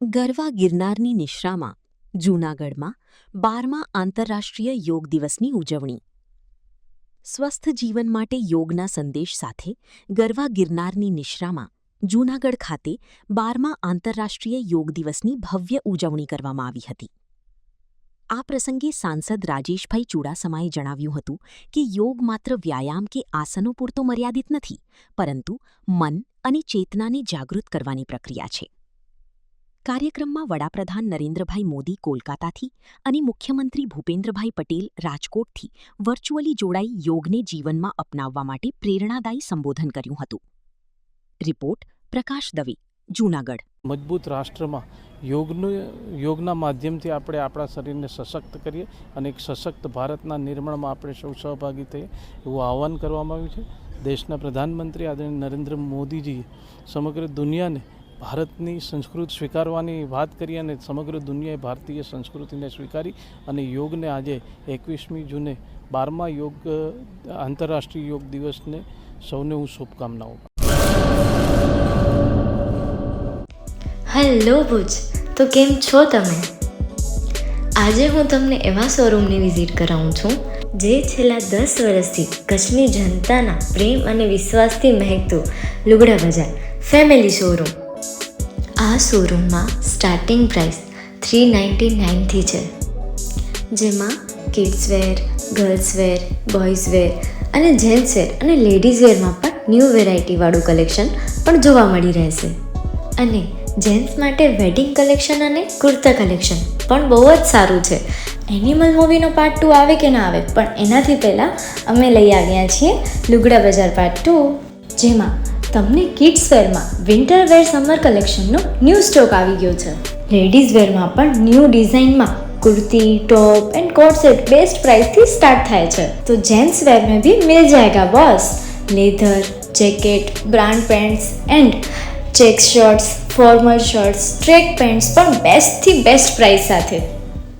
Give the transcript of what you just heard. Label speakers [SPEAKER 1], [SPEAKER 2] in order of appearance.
[SPEAKER 1] ગરવા ગિરનારની નિશ્રામાં જૂનાગઢમાં 12મા આંતરરાષ્ટ્રીય યોગ દિવસની ઉજવણી. સ્વસ્થ જીવન માટે યોગના સંદેશ સાથે ગરવા ગિરનારની નિશ્રામાં જૂનાગઢ ખાતે 12મા આંતરરાષ્ટ્રીય યોગ દિવસની ભવ્ય ઉજવણી કરવામાં આવી હતી. આ પ્રસંગે સાંસદ રાજેશભાઈ ચુડાસમાએ જણાવ્યું હતું કે યોગ માત્ર વ્યાયામ કે આસનો પૂરતો મર્યાદિત નથી, પરંતુ મન અને ચેતનાને જાગૃત કરવાની પ્રક્રિયા છે. કાર્યક્રમમાં વડાપ્રધાન નરેન્દ્રભાઈ મોદી કોલકાતાથી અને મુખ્યમંત્રી ભૂપેન્દ્રભાઈ પટેલ રાજકોટથી વર્ચ્યુઅલી જોડાઈ યોગને જીવનમાં અપનાવવા માટે પ્રેરણાદાયી સંબોધન કર્યું હતું. રિપોર્ટ પ્રકાશ દવે, જૂનાગઢ.
[SPEAKER 2] મજબૂત રાષ્ટ્રમાં યોગના માધ્યમથી આપણે આપણા શરીરને સશક્ત કરીએ અને એક સશક્ત ભારતના નિર્માણમાં આપણે સૌ સહભાગી થઈએ એવું આહ્વાન કરવામાં આવ્યું છે. દેશના પ્રધાનમંત્રી આદરણીય નરેન્દ્ર મોદીજીએ સમગ્ર દુનિયાને ભારતની સંસ્કૃતિ સ્વીકારવાની વાત કરી અને સમગ્ર દુનિયાએ ભારતીય સંસ્કૃતિને સ્વીકારી અને યોગને આજે 21મી જૂને 12મા આંતરરાષ્ટ્રીય યોગ દિવસને સૌને હું શુભકામનાઓ.
[SPEAKER 3] હેલો ભુજ, તો કેમ છો તમે? આજે હું તમને એવા શોરૂમની વિઝિટ કરાવું છું જે છેલ્લા 10 વર્ષથી કચ્છની જનતાના પ્રેમ અને વિશ્વાસથી મહેકતું લુગડા બજાર ફેમિલી શોરૂમ. આ શોરૂમમાં સ્ટાર્ટિંગ પ્રાઇસ 399થી છે, જેમાં કિડ્સવેર, ગર્લ્સવેર, બોયઝવેર અને જેન્ટ્સવેર અને લેડીઝવેરમાં પણ ન્યૂ વેરાયટીવાળું કલેક્શન પણ જોવા મળી રહેશે. અને જેન્ટ્સ માટે વેડિંગ કલેક્શન અને કુર્તા કલેક્શન પણ બહુ જ સારું છે. એનિમલ મૂવીનો પાર્ટ 2 આવે કે ના આવે, પણ એનાથી પહેલાં અમે લઈ આવ્યા છીએ લુગડા બજાર પાર્ટ 2, જેમાં તમને કિડ્સ વેરમાં વિન્ટર વેર સમર કલેક્શનનો ન્યૂ સ્ટોક આવી ગયો છે. લેડીઝ વેરમાં પણ ન્યૂ ડિઝાઇનમાં kurti, top and coat set best price थी स्टार्ट थाय छे. तो जेंट्स वेर में भी मिल जाएगा boss. Leather, jacket, brand pants and check shirts, formal shirts, track pants पर बेस्ट थी बेस्ट प्राइस साथे.